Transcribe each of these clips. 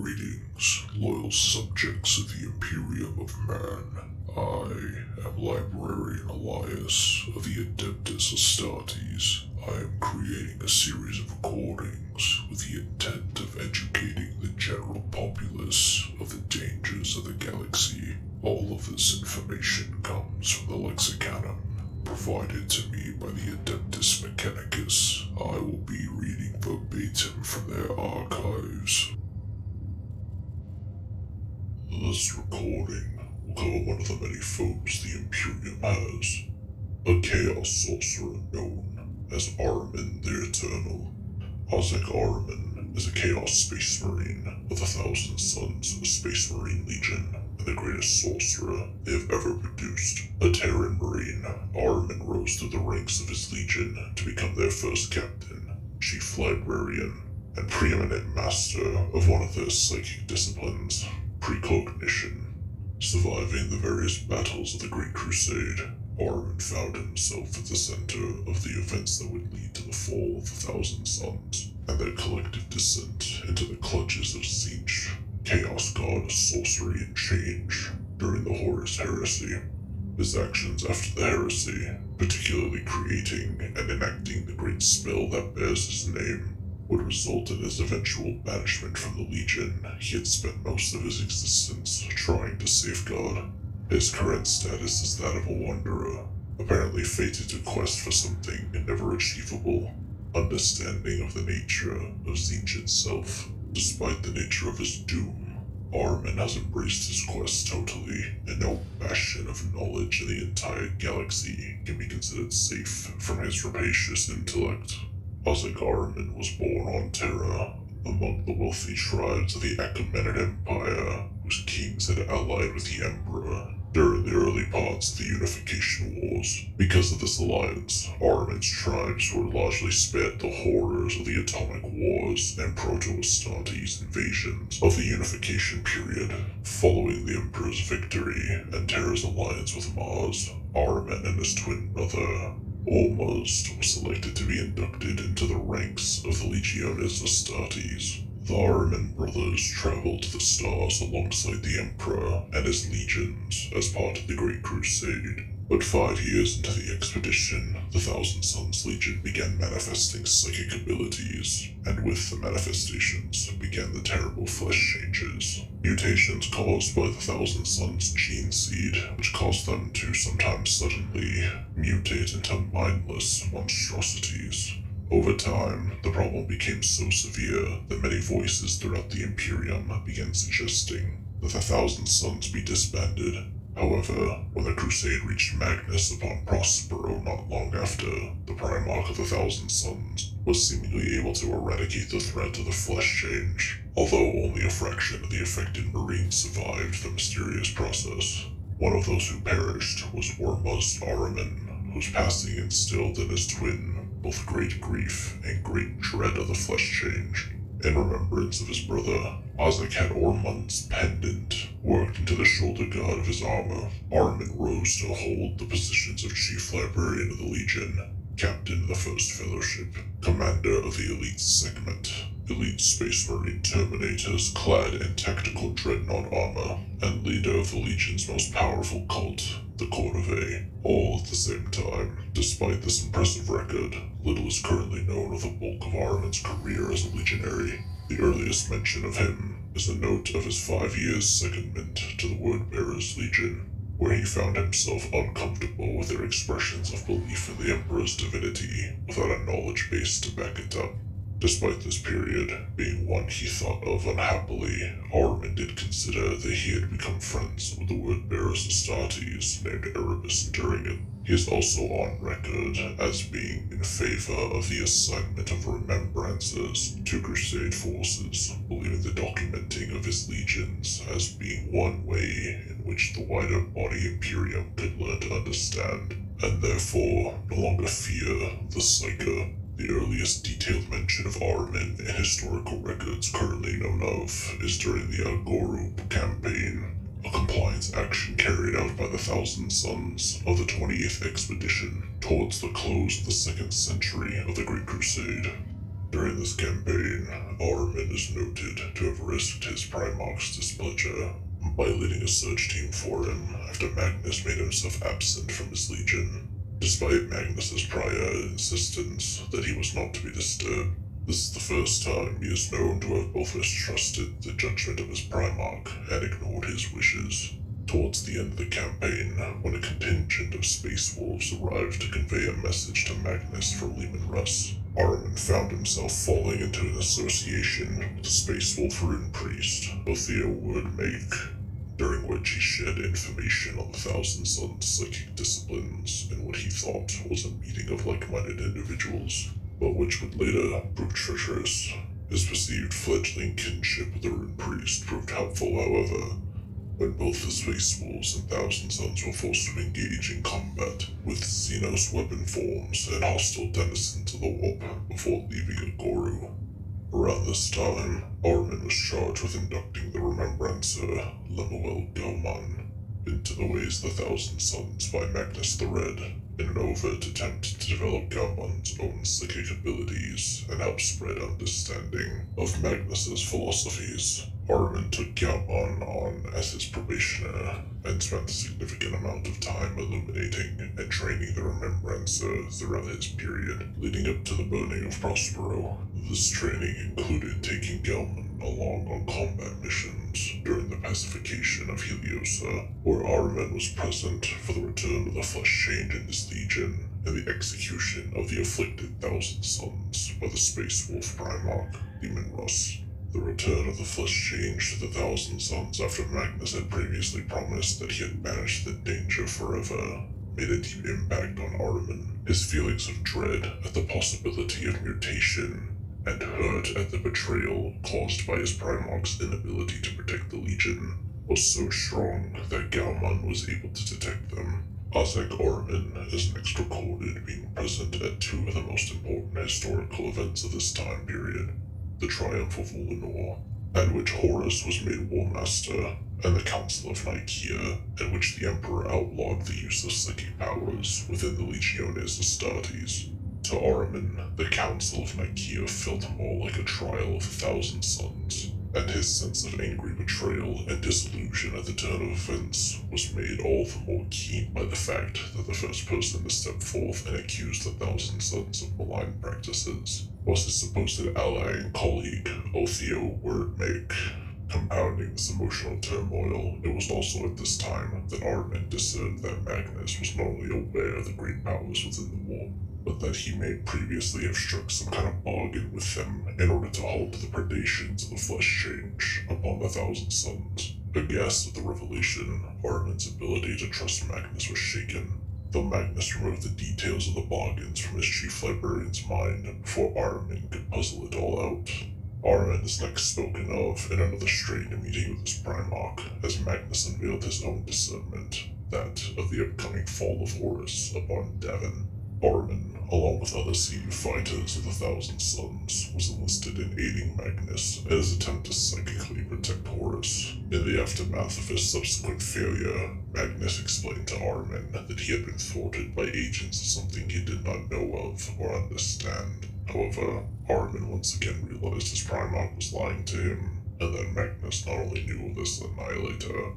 Greetings, loyal subjects of the Imperium of Man. I am Librarian Elias of the Adeptus Astartes. I am creating a series of recordings with the intent of educating the general populace of the dangers of the galaxy. All of this information comes from the Lexicanum provided to me by the Adeptus Mechanicus. I will be reading verbatim from their archives. This recording will cover one of the many foes the Imperium has, a Chaos Sorcerer known as Ahriman the Eternal. Ahzek Ahriman is a Chaos Space Marine of the Thousand Sons Space Marine Legion, and the greatest sorcerer they have ever produced. A Terran Marine, Ahriman rose through the ranks of his legion to become their first captain, chief librarian, and preeminent master of one of their psychic disciplines, precognition. Surviving the various battles of the Great Crusade, Ahriman found himself at the center of the events that would lead to the fall of the Thousand Sons and their collective descent into the clutches of Tzeentch, Chaos God of Sorcery and Change, during the Horus Heresy. His actions after the heresy, particularly creating and enacting the great spell that bears his name, would result in his eventual banishment from the Legion he had spent most of his existence trying to safeguard. His current status is that of a wanderer, apparently fated to quest for something never achievable, understanding of the nature of Tzeentch itself. Despite the nature of his doom, Ahriman has embraced his quest totally, and no bastion of knowledge in the entire galaxy can be considered safe from his rapacious intellect. Ahzek Ahriman was born on Terra, among the wealthy tribes of the Achaemenid Empire, whose kings had allied with the Emperor during the early parts of the Unification Wars. Because of this alliance, Ahriman's tribes were largely spared the horrors of the Atomic Wars and Proto-Astartes invasions of the Unification period. Following the Emperor's victory and Terra's alliance with Mars, Ahriman and his twin brother, Ormuzd, were selected to be inducted into the ranks of the Legiones Astartes. The Ahriman brothers traveled to the stars alongside the Emperor and his legions as part of the Great Crusade. But 5 years into the expedition, the Thousand Sons Legion began manifesting psychic abilities, and with the manifestations began the terrible flesh changes. Mutations caused by the Thousand Sons gene seed, which caused them to sometimes suddenly mutate into mindless monstrosities. Over time, the problem became so severe that many voices throughout the Imperium began suggesting that the Thousand Sons be disbanded. However, when the Crusade reached Magnus upon Prospero not long after, the Primarch of the Thousand Sons was seemingly able to eradicate the threat of the flesh change, although only a fraction of the affected Marines survived the mysterious process. One of those who perished was Ormuzd Ahriman, whose passing instilled in his twin both great grief and great dread of the flesh change. In remembrance of his brother, Ahzek had Ormund's pendant worked into the shoulder guard of his armor. Ahriman rose to hold the positions of Chief Librarian of the Legion, Captain of the First Fellowship, Commander of the Elite Segment, Elite Space Marine Terminators clad in tactical dreadnought armor, and leader of the Legion's most powerful cult, the Court of A, all at the same time. Despite this impressive record, little is currently known of the bulk of Ahriman's career as a legionary. The earliest mention of him is a note of his 5 years secondment to the Wordbearers Legion, where he found himself uncomfortable with their expressions of belief in the Emperor's divinity without a knowledge base to back it up. Despite this period being one he thought of unhappily, Ahriman did consider that he had become friends with the Wordbearers Astartes named Erebus during it. He is also on record as being in favor of the assignment of remembrances to Crusade forces, believing the documenting of his legions as being one way in which the wider body Imperium could learn to understand, and therefore no longer fear the Psyker. The earliest detailed mention of Ahriman in historical records currently known of is during the Agorub campaign, a compliance action carried out by the Thousand Sons of the 28th Expedition towards the close of the 2nd century of the Great Crusade. During this campaign, Ahriman is noted to have risked his Primarch's displeasure by leading a search team for him after Magnus made himself absent from his legion. Despite Magnus's prior insistence that he was not to be disturbed, this is the first time he is known to have both mistrusted the judgment of his Primarch and ignored his wishes. Towards the end of the campaign, when a contingent of Space Wolves arrived to convey a message to Magnus from Leman Russ, Ahriman found himself falling into an association with the Space Wolf Rune Priest, Otheo Wordmake, during which he shared information on the Thousand Suns' psychic disciplines in what he thought was a meeting of like-minded individuals, but which would later prove treacherous. His perceived fledgling kinship with the Rune Priest proved helpful, however, when both the Space Wolves and Thousand Suns were forced to engage in combat with Xenos weapon forms and hostile denizens of the Warp before leaving Agoru. Around this time, Ahriman was charged with inducting the Remembrancer Lemuel Gauman into the ways of the Thousand Suns by Magnus the Red, in an overt attempt to develop Gauman's own psychic abilities and help spread understanding of Magnus's philosophies. Ahriman took Gauman on as his probationer and spent a significant amount of time illuminating and training the Remembrancer throughout his period leading up to the burning of Prospero. This training included taking Gauman along on combat missions during the pacification of Heliosa, where Ahriman was present for the return of the Flesh Change in his legion and the execution of the afflicted Thousand Suns by the Space Wolf Primarch, Leman Russ. The return of the Flesh Change to the Thousand Suns after Magnus had previously promised that he had banished the danger forever made a deep impact on Ahriman. His feelings of dread at the possibility of mutation and hurt at the betrayal caused by his Primarch's inability to protect the Legion was so strong that Gauman was able to detect them. Ahzek Ahriman is next recorded being present at two of the most important historical events of this time period: the Triumph of Ulanor, at which Horus was made War Master, and the Council of Nicaea, at which the Emperor outlawed the use of psychic powers within the Legiones Astartes. To Ahriman, the Council of Nicaea felt more like a trial of the Thousand Suns, and his sense of angry betrayal and disillusion at the turn of events was made all the more keen by the fact that the first person to step forth and accuse the Thousand Suns of malign practices was his supposed ally and colleague, Otheo Wordmake. Compounding this emotional turmoil, it was also at this time that Ahriman discerned that Magnus was not only aware of the great powers within the Warp, but that he may previously have struck some kind of bargain with them in order to halt the predations of the Flesh Change upon the Thousand Suns. Aghast at the revelation, Ahriman's ability to trust Magnus was shaken, though Magnus removed the details of the bargains from his chief librarian's mind before Ahriman could puzzle it all out. Ahriman is next spoken of in another strange meeting with his Primarch, as Magnus unveiled his own discernment, that of the upcoming fall of Horus upon Davin. Ahriman, along with other senior fighters of the Thousand Suns, was enlisted in aiding Magnus in his attempt to psychically protect Horus. In the aftermath of his subsequent failure, Magnus explained to Ahriman that he had been thwarted by agents of something he did not know of or understand. However, Ahriman once again realized his Primarch was lying to him, and that Magnus not only knew of this Annihilator,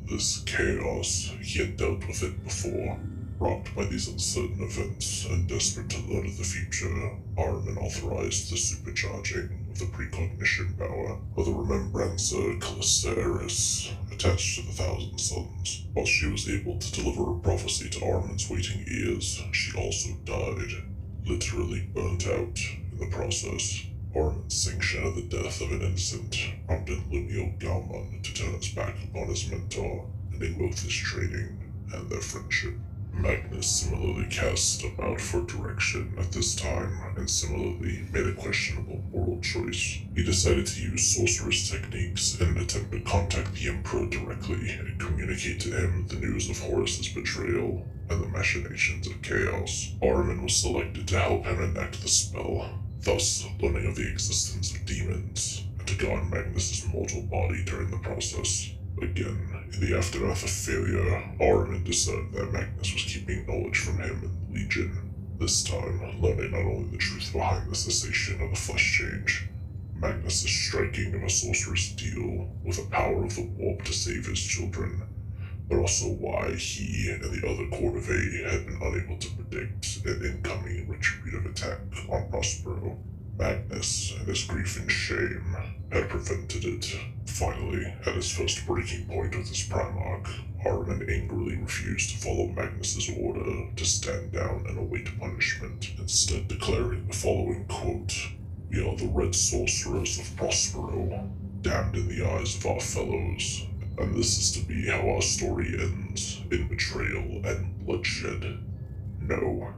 this chaos, he had dealt with it before. Rocked by these uncertain events and desperate to learn of the future, Ahriman authorized the supercharging of the precognition power of the Remembrancer Calliceris attached to the Thousand Suns. While she was able to deliver a prophecy to Ahriman's waiting ears, she also died, literally burnt out in the process. Ahriman's sanction of the death of an innocent prompted Lemuel Gauman to turn his back upon his mentor, ending both his training and their friendship. Magnus similarly cast about for direction at this time, and similarly made a questionable moral choice. He decided to use sorcerer's techniques in an attempt to contact the Emperor directly and communicate to him the news of Horus's betrayal and the machinations of chaos. Ahriman was selected to help him enact the spell, thus learning of the existence of demons, and to guard Magnus's mortal body during the process. Again, in the aftermath of failure, Ahriman discerned that Magnus was keeping knowledge from him and the Legion. This time, learning not only the truth behind the cessation of the flesh change, Magnus' striking of a sorcerer's deal with the power of the warp to save his children, but also why he and the other Court of A had been unable to predict an incoming retributive attack on Prospero. Magnus, and his grief and shame, had prevented it. Finally, at his first breaking point with his Primarch, Ahriman angrily refused to follow Magnus's order to stand down and await punishment, instead declaring the following quote, "We are the Red Sorcerers of Prospero, damned in the eyes of our fellows, and this is to be how our story ends, in betrayal and bloodshed. No,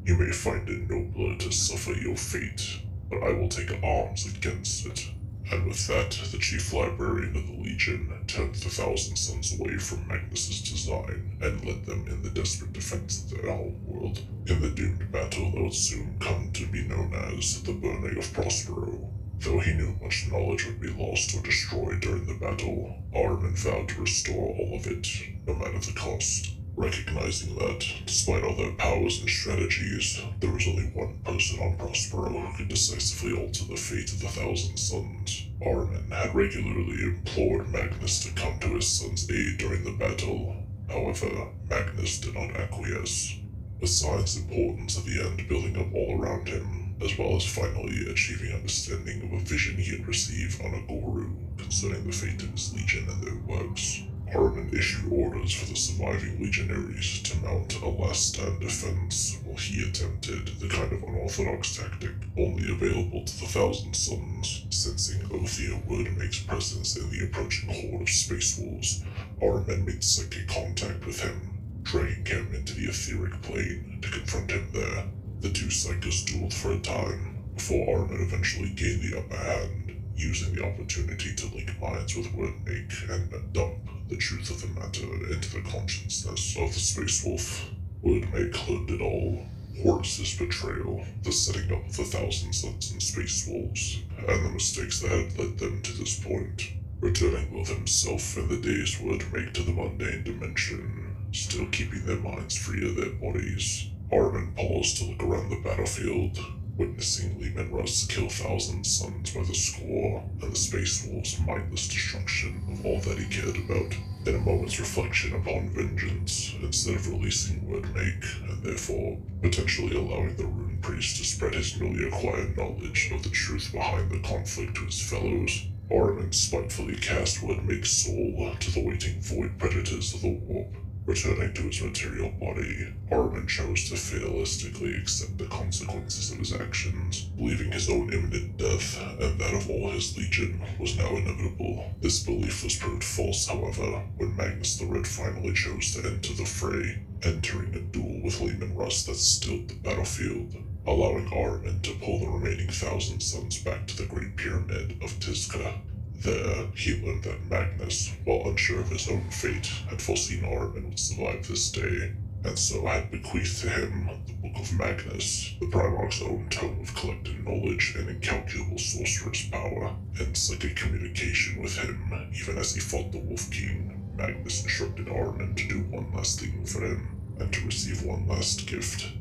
you may find it nobler to suffer your fate, but I will take arms against it." And with that, the chief librarian of the Legion turned the Thousand Sons away from Magnus's design and led them in the desperate defense of their homeworld in the doomed battle that would soon come to be known as the Burning of Prospero. Though he knew much knowledge would be lost or destroyed during the battle, Ahriman vowed to restore all of it, no matter the cost. Recognizing that, despite all their powers and strategies, there was only one person on Prospero who could decisively alter the fate of the Thousand Sons. Ahriman had regularly implored Magnus to come to his son's aid during the battle. However, Magnus did not acquiesce, with signs importance at the end building up all around him, as well as finally achieving understanding of a vision he had received on a Guru concerning the fate of his legion and their works. Ahriman issued orders for the surviving legionaries to mount a last-stand defense while he attempted the kind of unorthodox tactic only available to the Thousand Sons. Sensing Othia Wordmake's presence in the approaching horde of space wolves, Ahriman made psychic contact with him, dragging him into the etheric plane to confront him there. The two psychos dueled for a time, before Ahriman eventually gained the upper hand, using the opportunity to link minds with Wordmake and dump the truth of the matter into the consciousness of the Space Wolf. Wordmake learned it all: Horus's betrayal, the setting up of the Thousand Sons and Space Wolves, and the mistakes that had led them to this point. Returning both himself and the day's Wordmake to the mundane dimension, still keeping their minds free of their bodies, Ahriman paused to look around the battlefield, witnessing Leman Russ kill Thousand Sons by the score, and the Space Wolves' mindless destruction of all that he cared about. In a moment's reflection upon vengeance, instead of releasing Wordmake, and therefore potentially allowing the Rune Priest to spread his newly acquired knowledge of the truth behind the conflict to his fellows, Ahriman spitefully cast Wordmake's soul to the waiting void predators of the warp. Returning to his material body, Ahriman chose to fatalistically accept the consequences of his actions, believing his own imminent death and that of all his legion was now inevitable. This belief was proved false, however, when Magnus the Red finally chose to enter the fray, entering a duel with Leman Russ that stilled the battlefield, allowing Ahriman to pull the remaining Thousand Sons back to the Great Pyramid of Tizca. There, he learned that Magnus, while unsure of his own fate, had foreseen Ahriman would survive this day, and so had bequeathed to him the Book of Magnus, the Primarch's own tome of collected knowledge and incalculable sorcerer's power, and psychic communication with him. Even as he fought the Wolf King, Magnus instructed Ahriman to do one last thing for him, and to receive one last gift.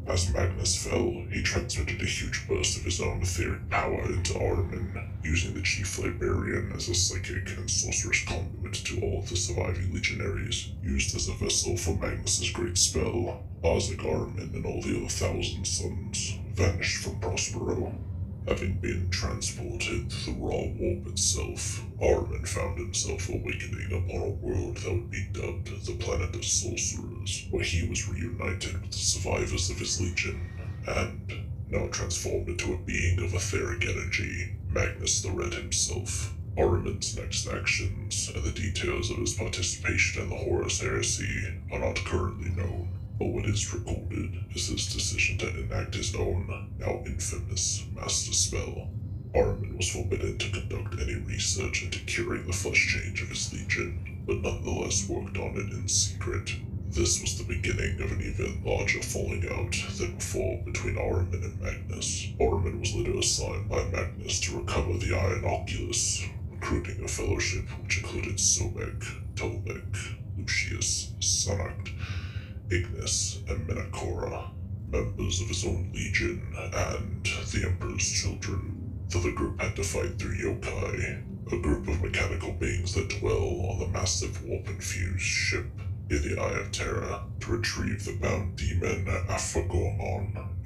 As Magnus fell, he transmitted a huge burst of his own etheric power into Ahriman, using the Chief Librarian as a psychic and sorcerous conduit to all of the surviving legionaries. Used as a vessel for Magnus's great spell, Ahzek Ahriman and all the other Thousand Sons vanished from Prospero. Having been transported to the raw warp itself, Ahriman found himself awakening upon a world that would be dubbed the Planet of Sorcerers, where he was reunited with the survivors of his legion, and, now transformed into a being of etheric energy, Magnus the Red himself. Ahriman's next actions and the details of his participation in the Horus Heresy are not currently known, but what is recorded is his decision to enact his own, now infamous, master spell. Ahriman was forbidden to conduct any research into curing the flesh change of his legion, but nonetheless worked on it in secret. This was the beginning of an even larger falling out than before between Ahriman and Magnus. Ahriman was later assigned by Magnus to recover the Iron Oculus, recruiting a fellowship which included Sobek, Tolmek, Lucius, Sanact, Ignis, and Menacora. members of his own legion, and the Emperor's children, though the group had to fight through yokai, a group of mechanical beings that dwell on the massive warp-infused ship in the Eye of Terror to retrieve the bound demon Ahzek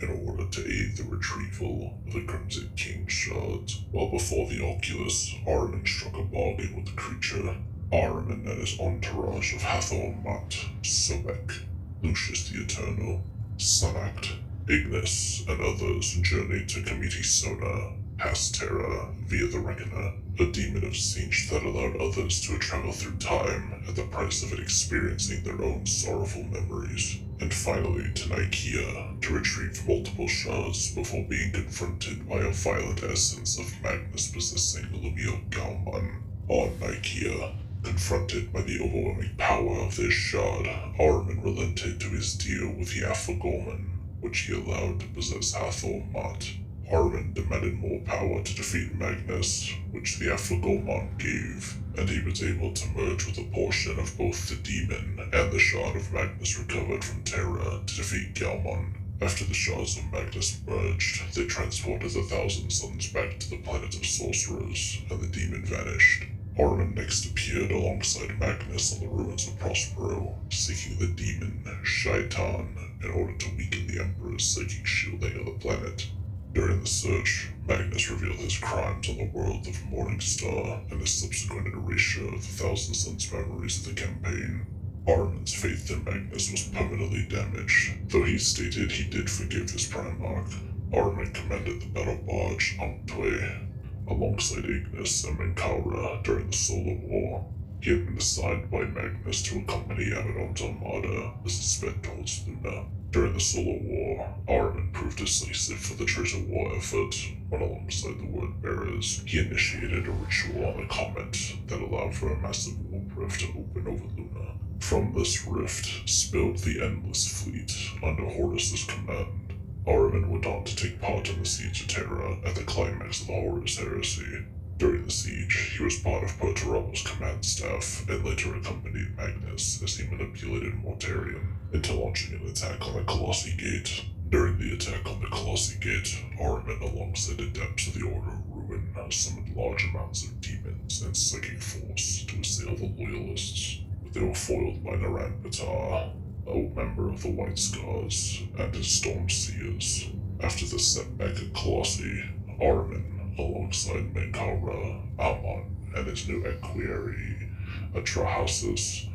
in order to aid the retrieval of the Crimson King's shards. While before the Oculus, Ahriman struck a bargain with the creature. Ahriman and his entourage of Hathor Mat, Sobek, Lucius the Eternal, Sanact, Ignis, and others journeyed to Comiti Sona, past Terra, via the Reckoner, a demon of siege that allowed others to travel through time at the price of it experiencing their own sorrowful memories, and finally to Nikea to retrieve multiple shards before being confronted by a violent essence of Magnus possessing Lumio Galman. On Nikea, confronted by the overwhelming power of this shard, Ahriman relented to his deal with the Ahzek, which he allowed to possess Hathor Mat. Ahriman demanded more power to defeat Magnus, which the Ahzek gave, and he was able to merge with a portion of both the demon and the shard of Magnus recovered from Terra to defeat Galman. After the shards of Magnus merged, they transported the Thousand Suns back to the planet of sorcerers, and the demon vanished. Ahriman next appeared alongside Magnus on the ruins of Prospero, seeking the demon, Shaitan, in order to weaken the Emperor's psychic shielding of the planet. During the search, Magnus revealed his crimes on the world of Morningstar and the subsequent erasure of the Thousand Suns' memories of the campaign. Ahriman's faith in Magnus was permanently damaged, though he stated he did forgive his Primarch. Ahriman commanded the battle barge Ankhtwe alongside Ignis and Menkaura during the Solar War. He had been assigned by Magnus to accompany Abaddon's armada as it sped towards Luna. During the Solar War, Ahriman proved decisive for the Traitor War effort, when alongside the Word Bearers, he initiated a ritual on the comet that allowed for a massive warp rift to open over Luna. From this rift spilled the Endless Fleet under Horus's command. Ahriman went on to take part in the Siege of Terra at the climax of the Horus Heresy. During the siege, he was part of Perturabo's command staff and later accompanied Magnus as he manipulated Mortarion into launching an attack on the Colossi Gate. During the attack on the Colossi Gate, Ahriman alongside adepts of the Order of Ruin summoned large amounts of demons and psychic force to assail the Loyalists, but they were foiled by Naran Patar, a member of the White Scars, and his Storm Seers. After the setback at Colossi, Ahriman, alongside Menkaura, Amon, and his new equerry, Atrahasis,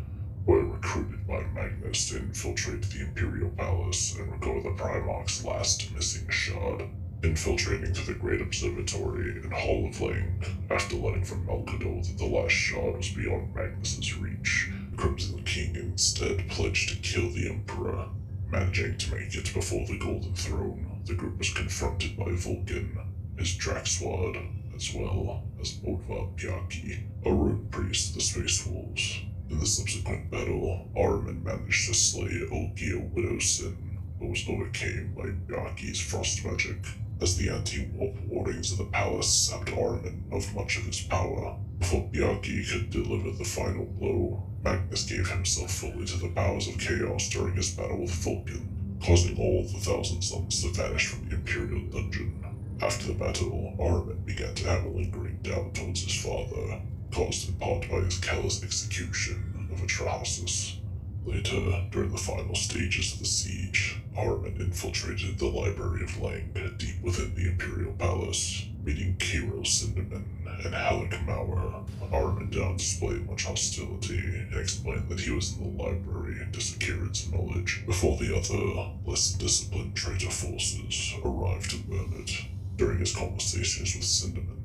were recruited by Magnus to infiltrate the Imperial Palace and recover the Primarch's last missing shard. Infiltrating to the Great Observatory and Hall of Lang, after learning from Melkado that the last shard was beyond Magnus's reach, the Crimson King instead pledged to kill the Emperor. Managing to make it before the Golden Throne, the group was confronted by Vulcan, his Draxwad, as well as Bodvar Pyaki, a rune priest of the Space Wolves. In the subsequent battle, Ahriman managed to slay Olgia Widowsin, but was overcame by Pyaki's frost magic. As the anti-warp wardings of the palace sapped Ahriman of much of his power, before Pyaki could deliver the final blow, Magnus gave himself fully to the powers of chaos during his battle with Vulcan, causing all of the Thousand Suns to vanish from the Imperial dungeon. After the battle, Ahriman began to have a lingering doubt towards his father, caused in part by his callous execution of Atrahasis. Later, during the final stages of the siege, Ahriman infiltrated the Library of Lang deep within the Imperial Palace, meeting Cairo Cinderman and Halleck Mauer. Ahriman did not display much hostility and explained that he was in the library to secure its knowledge before the other, less disciplined traitor forces arrived to burn it. During his conversations with Cinderman,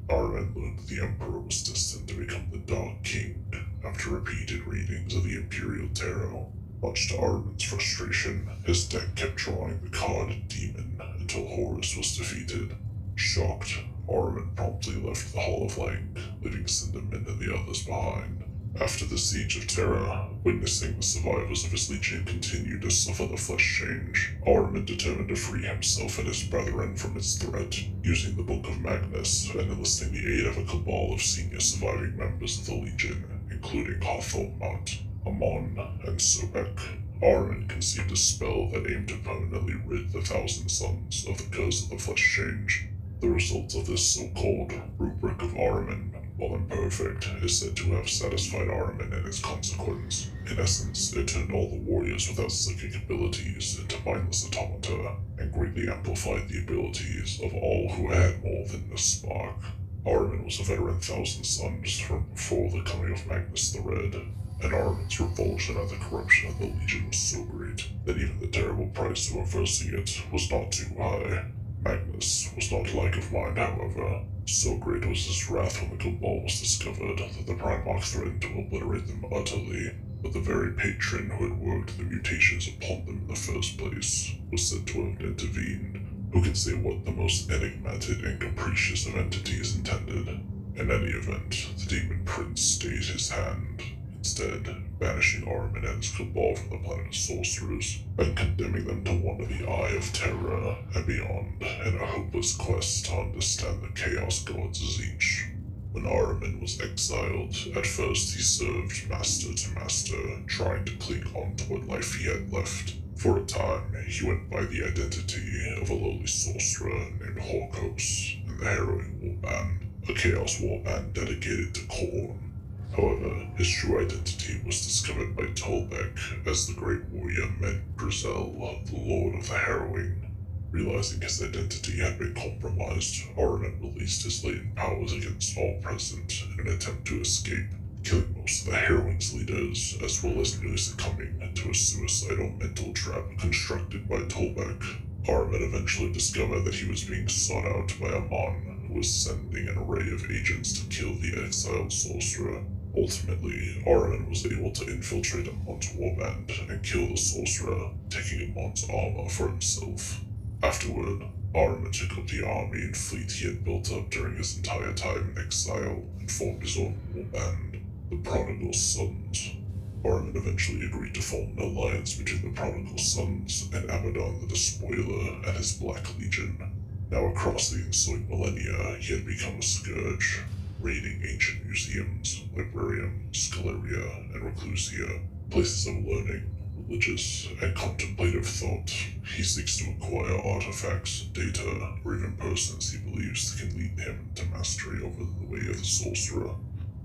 Ahriman learned that the Emperor was destined to become the Dark King after repeated readings of the Imperial Tarot. Much to Ahriman's frustration, his deck kept drawing the card Demon until Horus was defeated. Shocked, Ahriman promptly left the Hall of Lang, leaving Cinderman and the others behind. After the Siege of Terra, witnessing the survivors of his legion continue to suffer the flesh change, Ahriman determined to free himself and his brethren from its threat, using the Book of Magnus and enlisting the aid of a cabal of senior surviving members of the legion, including Hathor Mat, Amon, and Sobek. Ahriman conceived a spell that aimed to permanently rid the Thousand Sons of the curse of the flesh change. The result of this so-called rubric of Ahriman, while imperfect, is said to have satisfied Ahriman in its consequence. In essence, it turned all the warriors without psychic abilities into mindless automata, and greatly amplified the abilities of all who had more than the spark. Ahriman was a veteran Thousand Sons from before the coming of Magnus the Red, and Ahriman's revulsion at the corruption of the Legion was so great that even the terrible price of reversing it was not too high. Magnus was not like of mind, however. So great was his wrath when the Cabal was discovered that the Primarch threatened to obliterate them utterly, but the very patron who had worked the mutations upon them in the first place was said to have intervened. Who can say what the most enigmatic and capricious of entities intended? In any event, the Demon Prince stayed his hand, instead banishing Ahriman and his Cabal from the planet of sorcerers, and condemning them to wander the Eye of Terror and beyond in a hopeless quest to understand the Chaos God's Zeech. When Ahriman was exiled, at first he served master to master, trying to cling on to what life he had left. For a time, he went by the identity of a lowly sorcerer named Horus in the Harrowing Warband, a Chaos Warband dedicated to Khorne. However, his true identity was discovered by Tolbeck as the great warrior Exile, the Lord of the Harrowing. Realizing his identity had been compromised, Ahriman released his latent powers against all present in an attempt to escape, killing most of the Harrowing's leaders, as well as nearly succumbing to a suicidal mental trap constructed by Tolbeck. Ahriman eventually discovered that he was being sought out by Amon, who was sending an array of agents to kill the exiled sorcerer. Ultimately, Ahriman was able to infiltrate Amon's warband and kill the sorcerer, taking Amon's armor for himself. Afterward, Ahriman took up the army and fleet he had built up during his entire time in exile and formed his own warband, the Prodigal Sons. Ahriman eventually agreed to form an alliance between the Prodigal Sons and Abaddon the Despoiler and his Black Legion. Now across the ensuing millennia, he had become a scourge, raiding ancient museums, librarium, scholaria, and reclusia, places of learning, religious, and contemplative thought. He seeks to acquire artifacts, data, or even persons he believes can lead him to mastery over the way of the sorcerer.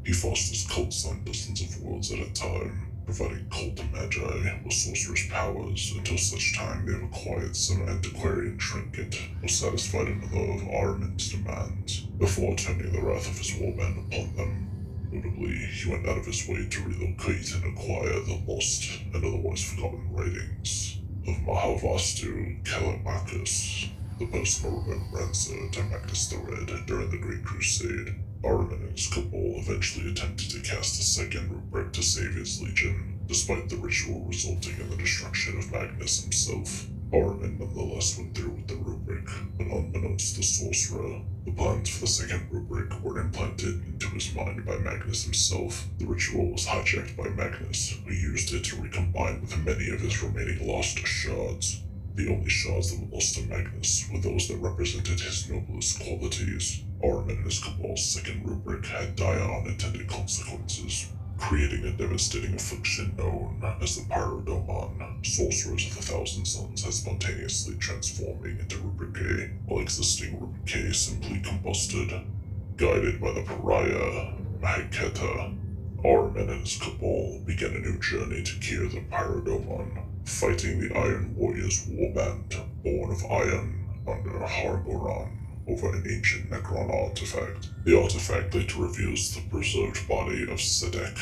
He fosters cults on dozens of worlds at a time, providing cult magi with sorcerer's powers until such time they have acquired some antiquarian trinket or satisfied another of Ahriman's demands, before turning the wrath of his warband upon them. Notably, he went out of his way to relocate and acquire the lost and otherwise forgotten writings of Mahavastu Callimachus, the personal remembrancer to Magnus the Red during the Great Crusade. Ahriman and his Cabal eventually attempted to cast a second rubric to save his legion, despite the ritual resulting in the destruction of Magnus himself. Ahriman nonetheless went through with the rubric, but unbeknownst to the sorcerer, the plans for the second rubric were implanted into his mind by Magnus himself. The ritual was hijacked by Magnus, who used it to recombine with many of his remaining lost shards. The only shards that were lost to Magnus were those that represented his noblest qualities. Ahriman and his Cabal's second rubric had dire unintended consequences, creating a devastating affliction known as the Pyrodomon. Sorcerers of the Thousand Sons had spontaneously transforming into Rubric A, while existing Rubric A simply combusted. Guided by the pariah Maheketa, Ahriman and his Cabal began a new journey to cure the Pyrodomon, fighting the Iron Warriors Warband, born of Iron, under Hargoran, over an ancient Necron artifact. The artifact later reveals the preserved body of Sedek,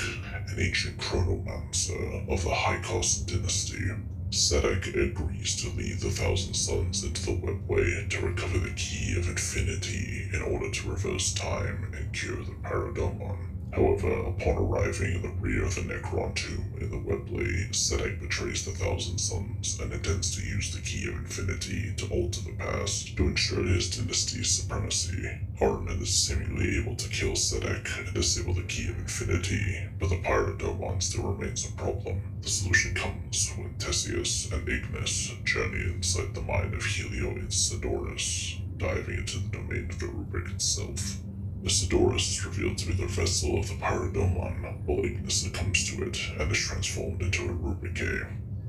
an ancient chronomancer of the High Cost dynasty. Sedek agrees to lead the Thousand Sons into the webway to recover the Key of Infinity in order to reverse time and cure the Paradomon. However, upon arriving in the rear of the Necron tomb in the Webley, Sedek betrays the Thousand Sons and intends to use the Key of Infinity to alter the past to ensure his dynasty's supremacy. Ahriman is seemingly able to kill Sedek and disable the Key of Infinity, but the Pyrodomon still remains a problem. The solution comes when Theseus and Ignis journey inside the mind of Helio Isidorus, diving into the domain of the rubric itself. Isidorus is revealed to be the vessel of the Pyrodomon, while Ignis succumbs to it and is transformed into a Rubric A.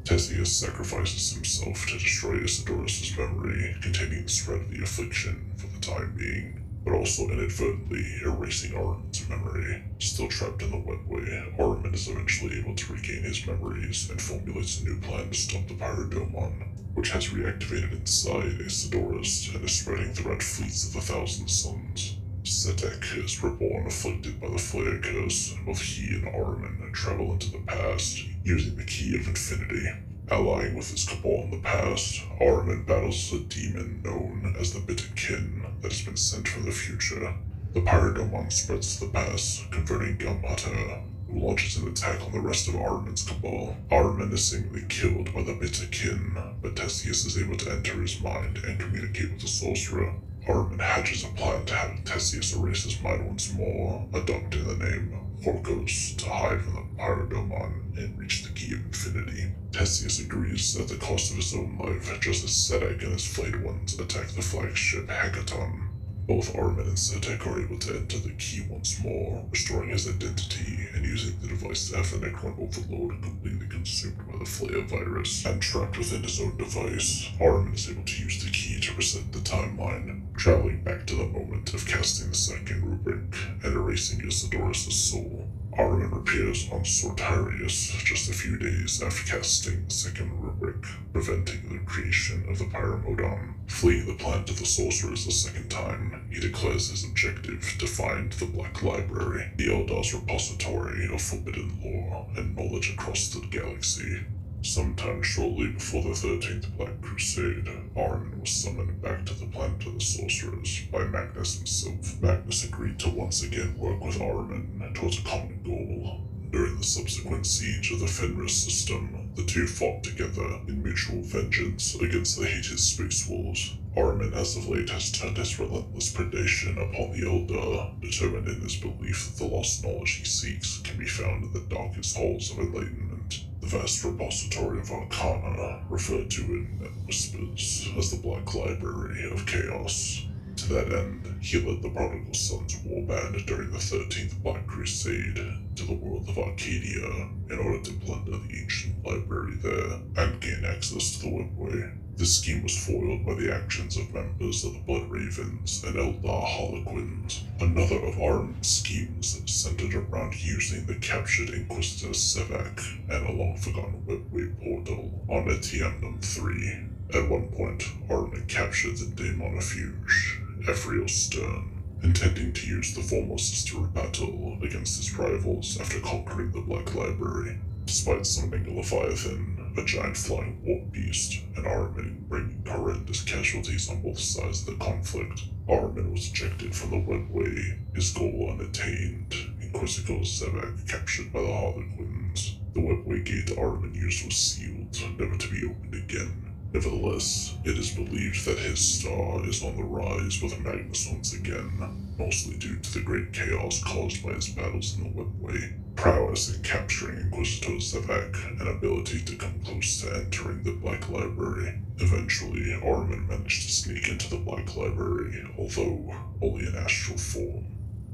Theseus sacrifices himself to destroy Isidorus' memory, containing the spread of the affliction for the time being, but also inadvertently erasing Ahriman's memory. Still trapped in the webway, Ahriman is eventually able to regain his memories and formulates a new plan to stop the Pyrodomon, which has reactivated inside Isidorus and is spreading throughout fleets of the Thousand Suns. Sedek is reborn afflicted by the Flare Curse, and both he and Ahriman travel into the past, using the Key of Infinity. Allying with his cabal in the past, Ahriman battles a demon known as the Bitter Kin that has been sent from the future. The Pyrodomon spreads to the past, converting Galmata, who launches an attack on the rest of Ahriman's cabal. Ahriman is seemingly killed by the Bitter Kin, but Theseus is able to enter his mind and communicate with the sorcerer. Ahriman hatches a plan to have Theseus erase his mind once more, adopting the name Horus to hide from the Pyrodomon and reach the Key of Infinity. Theseus agrees at the cost of his own life, just as Sedek and his flayed ones attack the flagship Hecaton. Both Ahriman and Sedek are able to enter the key once more, restoring his identity and using the device to have the Necron Overlord completely consumed by the Flare virus. And trapped within his own device, Ahriman is able to use the key to reset the timeline, traveling back to the moment of casting the second rubric and erasing Isidorus' soul. Ahriman appears on Sortarius just a few days after casting the second rubric, preventing the creation of the Pyromodon. Fleeing the planet of the sorcerers a second time, he declares his objective to find the Black Library, the Eldar's repository of forbidden lore and knowledge across the galaxy. Sometime shortly before the 13th Black Crusade, Ahriman was summoned back to the planet of the sorcerers by Magnus himself. Magnus agreed to once again work with Ahriman towards a common goal. During the subsequent siege of the Fenris system, the two fought together in mutual vengeance against the hated Space Wolves. Ahriman as of late has turned his relentless predation upon the Eldar, determined in his belief that the lost knowledge he seeks can be found in the darkest halls of enlightenment. The vast repository of Arcana, referred to in whispers as the Black Library of Chaos. To that end, he led the Prodigal Sons warband during the 13th Black Crusade to the world of Arcadia in order to plunder the ancient library there and gain access to the Webway. This scheme was foiled by the actions of members of the Blood Ravens and Eldar Harlequins. Another of Ahriman's schemes centered around using the captured Inquisitor Sevak and a long-forgotten Webway portal on Etiamnum 3. At one point, Ahriman captured the Daemonifuge, Ephriel Stern, intending to use the Foremost to battle against his rivals after conquering the Black Library. Despite summoning Leviathan, a giant flying warp beast, and Ahriman bringing horrendous casualties on both sides of the conflict, Ahriman was ejected from the Webway, his goal unattained, Inquisitor Sevak captured by the Harlequins. The Webway gate Ahriman used was sealed, never to be opened again. Nevertheless, it is believed that his star is on the rise with Magnus once again, mostly due to the great chaos caused by his battles in the Webway, prowess in capturing Inquisitor Sevak, and ability to come close to entering the Black Library. Eventually, Ahriman managed to sneak into the Black Library, although only in astral form,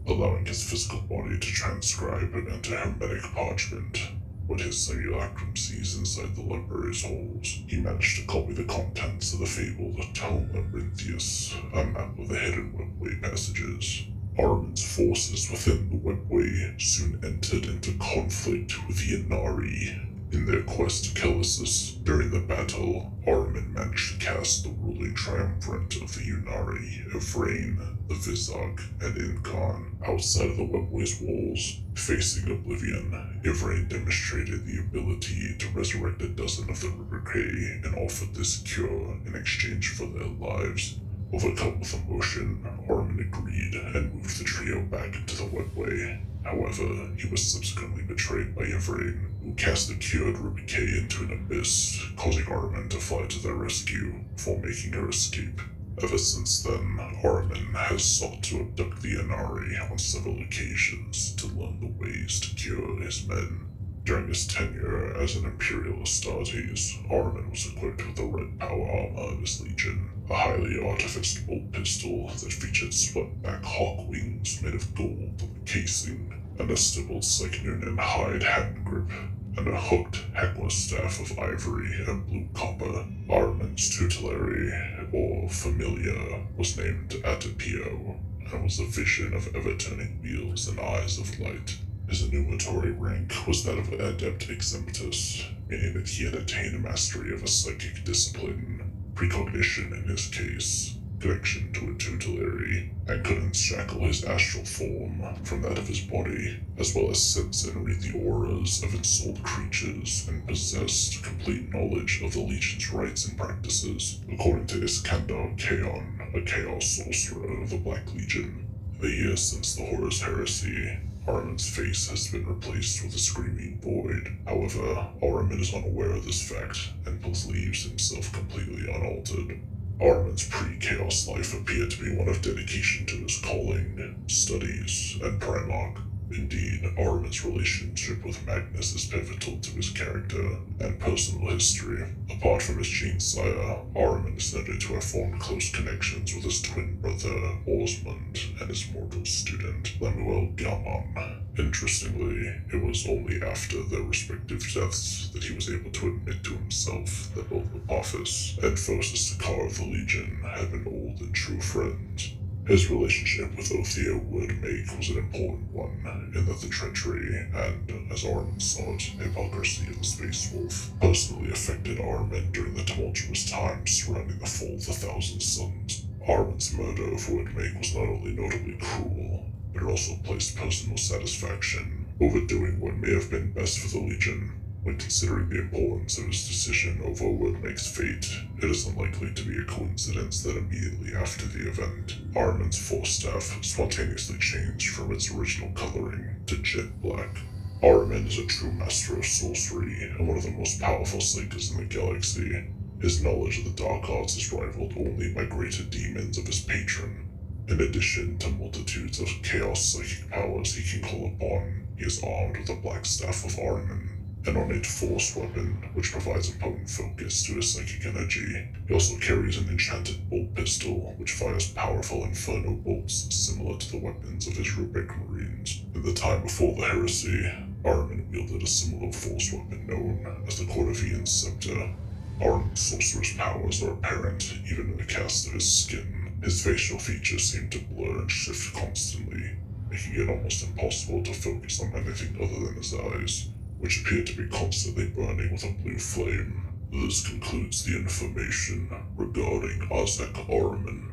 allowing his physical body to transcribe and enter hermetic parchment. What his simulacrum sees inside the library's halls, he managed to copy the contents of the fabled Tome Labyrinthius, a map of the hidden Webway passages. Ahriman's forces within the Webway soon entered into conflict with the Inari. In their quest to Kellisis, during the battle, Ahriman managed to cast the ruling triumvirate of the Unari, Evrain, the Vizag, and Incarn outside of the Webway's walls. Facing oblivion, Evrain demonstrated the ability to resurrect a dozen of the Rubricae and offered this cure in exchange for their lives. Overcome with emotion, Ahriman agreed and moved the trio back into the Webway. However, he was subsequently betrayed by Evrain, who cast the cured Rubricae into an abyss, causing Ahriman to fly to their rescue before making her escape. Ever since then, Ahriman has sought to abduct the Inari on several occasions to learn the ways to cure his men. During his tenure as an Imperial Astartes, Ahriman was equipped with the red power armor of his legion, a highly artificed bolt pistol that featured swept-back hawk wings made of gold casing, and a stippled Psychnoon hide hand grip. and a hooked Heckler staff of ivory and blue copper. Ahriman's tutelary, or familiar, was named Atapio, and was a vision of ever-turning wheels and eyes of light. His annumeratory rank was that of Adept Exemptus, meaning that he had attained mastery of a psychic discipline, precognition in his case, connection to a tutelary, and could unshackle his astral form from that of his body, as well as sense and read the auras of ensouled creatures, and possessed complete knowledge of the Legion's rites and practices, according to Iskander Kaon, a Chaos Sorcerer of the Black Legion. In the years since the Horus Heresy, Ahriman's face has been replaced with a screaming void. However, Ahriman is unaware of this fact and believes himself completely unaltered. Ahriman's pre-chaos life appeared to be one of dedication to his calling, studies, and Primarch. Indeed, Ahriman's relationship with Magnus is pivotal to his character and personal history. Apart from his gene sire, Ahriman is noted to have formed close connections with his twin brother, Osmond, and his mortal student, Lemuel Gammon. Interestingly, it was only after their respective deaths that he was able to admit to himself that both Apophis and Phosis Sakar of the Legion had been old and true friends. His relationship with Othia Woodmake was an important one, in that the treachery and, as Ahriman saw it, hypocrisy of the Space Wolf personally affected Ahriman during the tumultuous times surrounding the fall of the Thousand Suns. Ahriman's murder of Woodmake was not only notably cruel, but it also placed personal satisfaction, overdoing what may have been best for the Legion. When considering the importance of his decision over Woodmake's fate, it is unlikely to be a coincidence that immediately after the event, Ahriman's force staff spontaneously changed from its original coloring to jet black. Ahriman is a true master of sorcery and one of the most powerful psykers in the galaxy. His knowledge of the dark arts is rivaled only by greater demons of his patron. In addition to multitudes of chaos psychic powers he can call upon, he is armed with the Black Staff of Ahriman, an ornate force weapon which provides a potent focus to his psychic energy. He also carries an enchanted bolt pistol which fires powerful inferno bolts similar to the weapons of his Rubric Marines. In the time before the heresy, Ahriman wielded a similar force weapon known as the Cordovian Scepter. Ahriman's sorcerer's powers are apparent even in the cast of his skin. His facial features seem to blur and shift constantly, making it almost impossible to focus on anything other than his eyes, which appear to be constantly burning with a blue flame. This concludes the information regarding Ahzek Ahriman.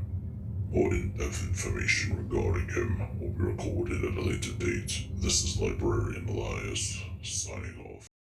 More in-depth information regarding him will be recorded at a later date. This is Librarian Elias, signing off.